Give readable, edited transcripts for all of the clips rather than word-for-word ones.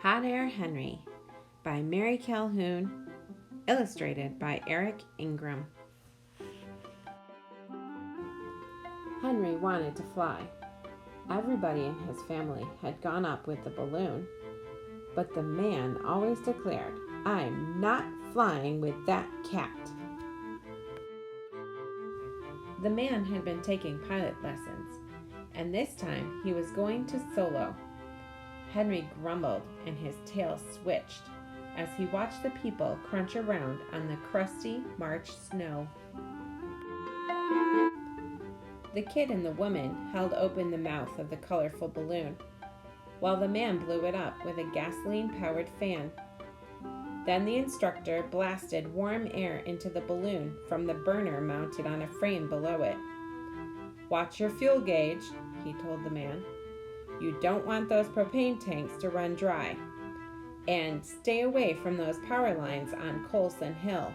Hot Air Henry by Mary Calhoun, illustrated by Eric Ingram. Henry wanted to fly. Everybody in his family had gone up with the balloon, but the man always declared, "I'm not flying with that cat." The man had been taking pilot lessons, and this time he was going to solo. Henry grumbled and his tail switched as he watched the people crunch around on the crusty March snow. The kid and the woman held open the mouth of the colorful balloon, while the man blew it up with a gasoline-powered fan. Then the instructor blasted warm air into the balloon from the burner mounted on a frame below it. "Watch your fuel gauge," he told the man. "You don't want those propane tanks to run dry. And stay away from those power lines on Colson Hill."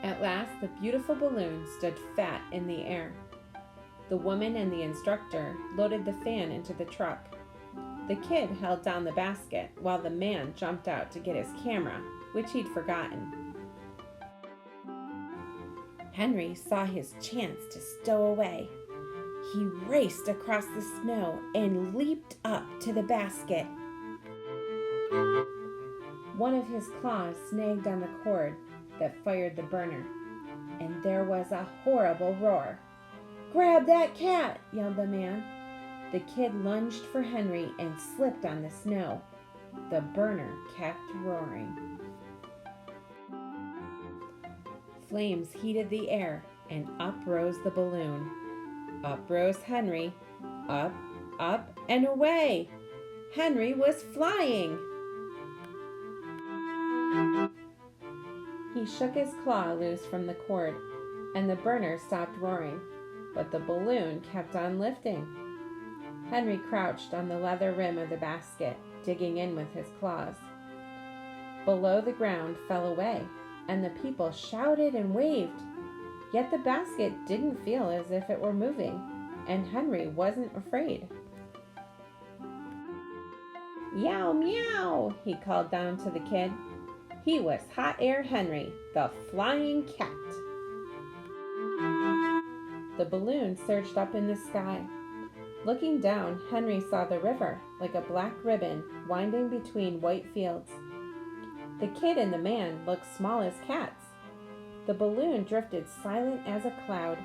At last, the beautiful balloon stood fat in the air. The woman and the instructor loaded the fan into the truck. The kid held down the basket while the man jumped out to get his camera, which he'd forgotten. Henry saw his chance to stow away. He raced across the snow and leaped up to the basket. One of his claws snagged on the cord that fired the burner, and there was a horrible roar. "Grab that cat!" yelled the man. The kid lunged for Henry and slipped on the snow. The burner kept roaring. Flames heated the air, and up rose the balloon. Up rose Henry. Up, up, and away! Henry was flying! He shook his claw loose from the cord, and the burner stopped roaring, but the balloon kept on lifting. Henry crouched on the leather rim of the basket, digging in with his claws. Below, the ground fell away, and the people shouted and waved. Yet the basket didn't feel as if it were moving, and Henry wasn't afraid. "Yow, meow," he called down to the kid. He was Hot Air Henry, the flying cat. The balloon surged up in the sky. Looking down, Henry saw the river like a black ribbon winding between white fields. The kid and the man looked small as cats. The balloon drifted silent as a cloud,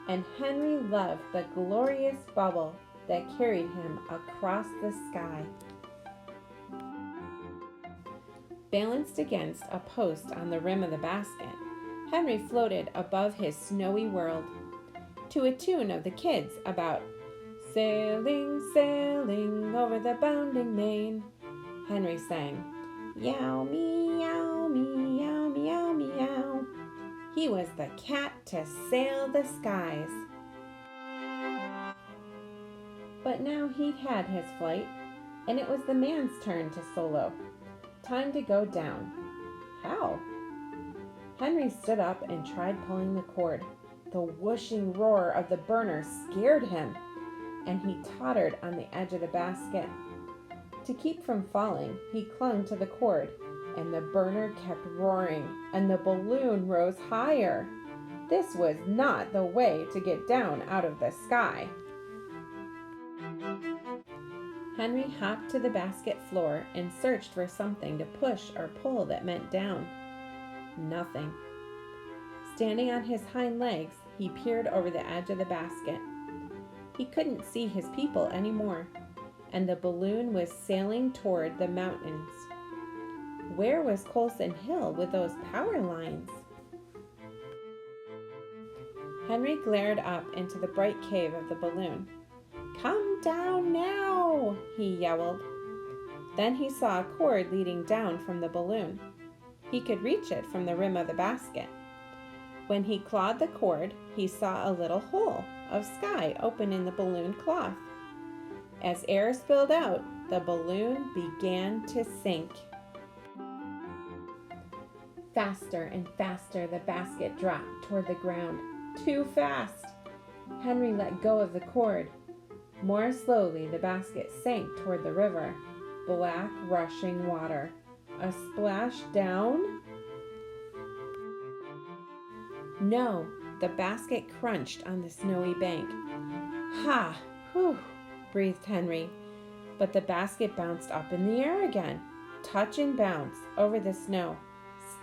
and Henry loved the glorious bubble that carried him across the sky. Balanced against a post on the rim of the basket, Henry floated above his snowy world, to a tune of the kids about "Sailing, sailing over the bounding main." Henry sang, "Yow, meow, meow, meow, meow." He was the cat to sail the skies. But now he'd had his flight, and it was the man's turn to solo. Time to go down. How? Henry stood up and tried pulling the cord. The whooshing roar of the burner scared him, and he tottered on the edge of the basket. To keep from falling, he clung to the cord, and the burner kept roaring, and the balloon rose higher. This was not the way to get down out of the sky. Henry hopped to the basket floor and searched for something to push or pull that meant down. Nothing. Standing on his hind legs, he peered over the edge of the basket. He couldn't see his people anymore, and the balloon was sailing toward the mountains. Where was Colson Hill with those power lines? Henry glared up into the bright cave of the balloon. "Come down now," he yowled. Then he saw a cord leading down from the balloon. He could reach it from the rim of the basket. When he clawed the cord, he saw a little hole of sky open in the balloon cloth. As air spilled out, the balloon began to sink. Faster and faster the basket dropped toward the ground. Too fast! Henry let go of the cord. More slowly, the basket sank toward the river. Black, rushing water. A splash down? No, the basket crunched on the snowy bank. Ha! Whew! Breathed Henry. But the basket bounced up in the air again. Touch and bounce over the snow.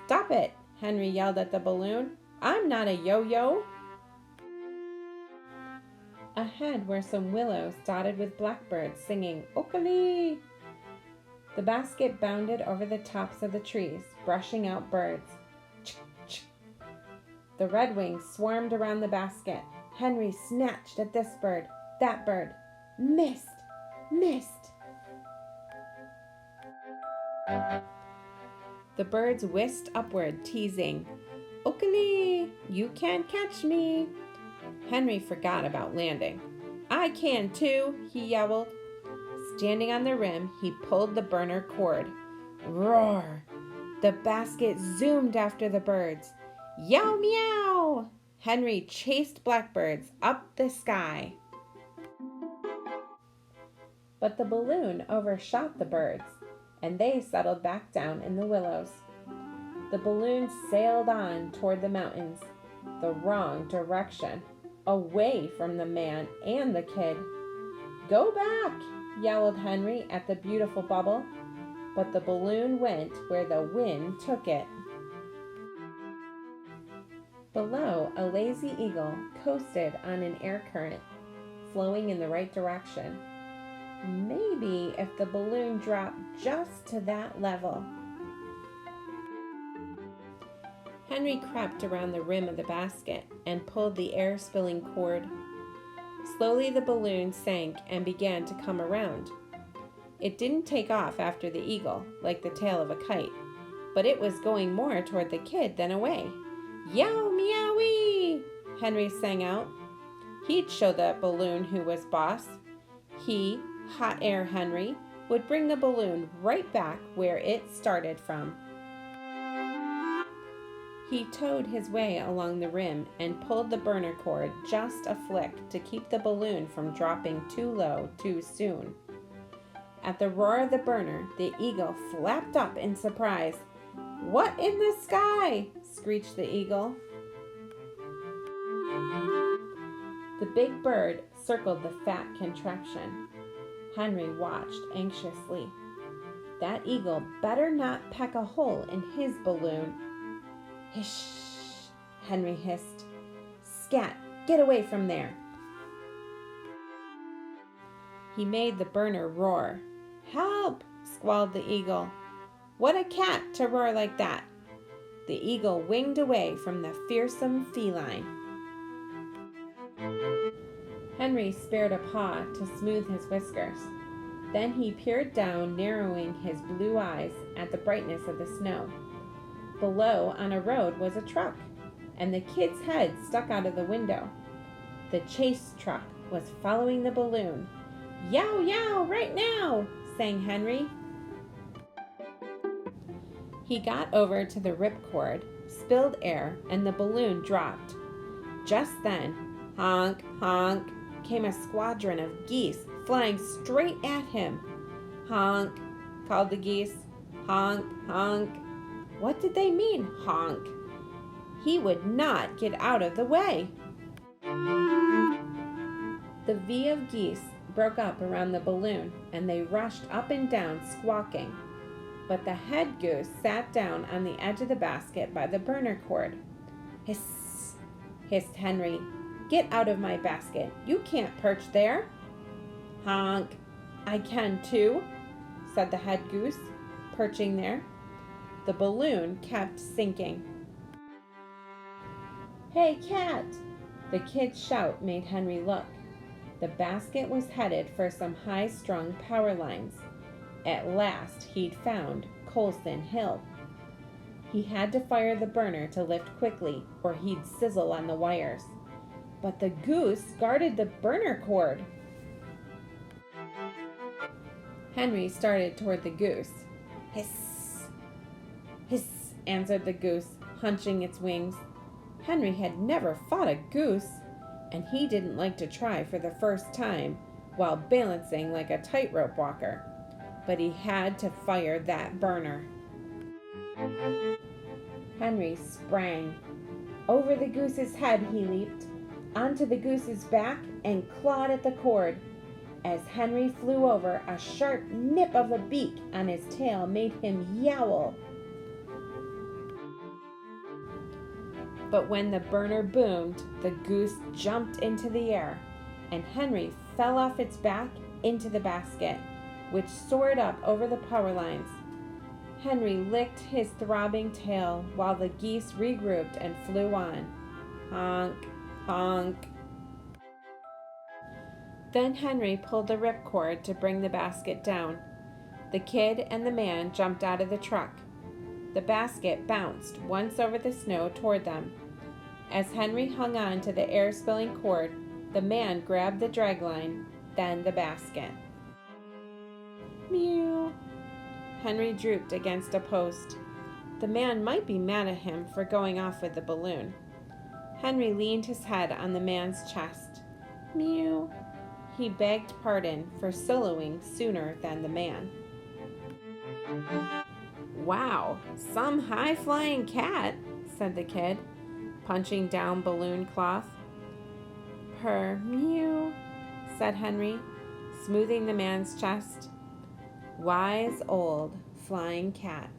Stop it! Henry yelled at the balloon. I'm not a yo-yo! Ahead were some willows dotted with blackbirds singing "Okali." The basket bounded over the tops of the trees, brushing out birds. Ch-ch. The redwings swarmed around the basket. Henry snatched at this bird, that bird. Missed! Missed! The birds whisked upward, teasing, "Okali, you can't catch me." Henry forgot about landing. I can too, he yelled. Standing on the rim, he pulled the burner cord. Roar! The basket zoomed after the birds. Yow meow! Henry chased blackbirds up the sky. But the balloon overshot the birds, and they settled back down in the willows. The balloon sailed on toward the mountains, the wrong direction, away from the man and the kid. Go back, yelled Henry at the beautiful bubble, but the balloon went where the wind took it. Below, a lazy eagle coasted on an air current, flowing in the right direction. Maybe if the balloon dropped just to that level. Henry crept around the rim of the basket and pulled the air-spilling cord. Slowly the balloon sank and began to come around. It didn't take off after the eagle, like the tail of a kite, but it was going more toward the kid than away. Yow meowie! Henry sang out. He'd show the balloon who was boss. He, Hot Air Henry, would bring the balloon right back where it started from. He towed his way along the rim and pulled the burner cord just a flick to keep the balloon from dropping too low too soon. At the roar of the burner, the eagle flapped up in surprise. What in the sky? Screeched the eagle. The big bird circled the fat contraption. Henry watched anxiously. That eagle better not peck a hole in his balloon. Hish, Henry hissed. Scat, get away from there. He made the burner roar. Help, squalled the eagle. What a cat to roar like that. The eagle winged away from the fearsome feline. Henry spared a paw to smooth his whiskers. Then he peered down, narrowing his blue eyes at the brightness of the snow. Below, on a road, was a truck, and the kid's head stuck out of the window. The chase truck was following the balloon. Yow, yow, right now, sang Henry. He got over to the ripcord, spilled air, and the balloon dropped. Just then, honk, honk, came a squadron of geese flying straight at him. Honk, called the geese. Honk, honk. What did they mean, honk? He would not get out of the way. The V of geese broke up around the balloon, and they rushed up and down, squawking. But the head goose sat down on the edge of the basket by the burner cord. Hiss, hissed Henry. Get out of my basket. You can't perch there. Honk. I can too, said the head goose, perching there. The balloon kept sinking. Hey, cat! The kid's shout made Henry look. The basket was headed for some high-strung power lines. At last he'd found Colston Hill. He had to fire the burner to lift quickly, or he'd sizzle on the wires. But the goose guarded the burner cord. Henry started toward the goose. Hiss, hiss, answered the goose, hunching its wings. Henry had never fought a goose, and he didn't like to try for the first time. while balancing like a tightrope walker. But he had to fire that burner. Henry sprang. Over the goose's head he leaped, onto the goose's back, and clawed at the cord. As Henry flew over, a sharp nip of a beak on his tail made him yowl. But when the burner boomed, the goose jumped into the air, and Henry fell off its back into the basket, which soared up over the power lines. Henry licked his throbbing tail while the geese regrouped and flew on. Honk, honk. Then Henry pulled the ripcord to bring the basket down. The kid and the man jumped out of the truck. The basket bounced once over the snow toward them. As Henry hung on to the air-spilling cord, the man grabbed the dragline, then the basket. Mew. Henry drooped against a post. The man might be mad at him for going off with the balloon. Henry leaned his head on the man's chest. Mew. He begged pardon for soloing sooner than the man. Wow, some high-flying cat, said the kid, punching down balloon cloth. Purr, mew, said Henry, smoothing the man's chest. Wise old flying cat.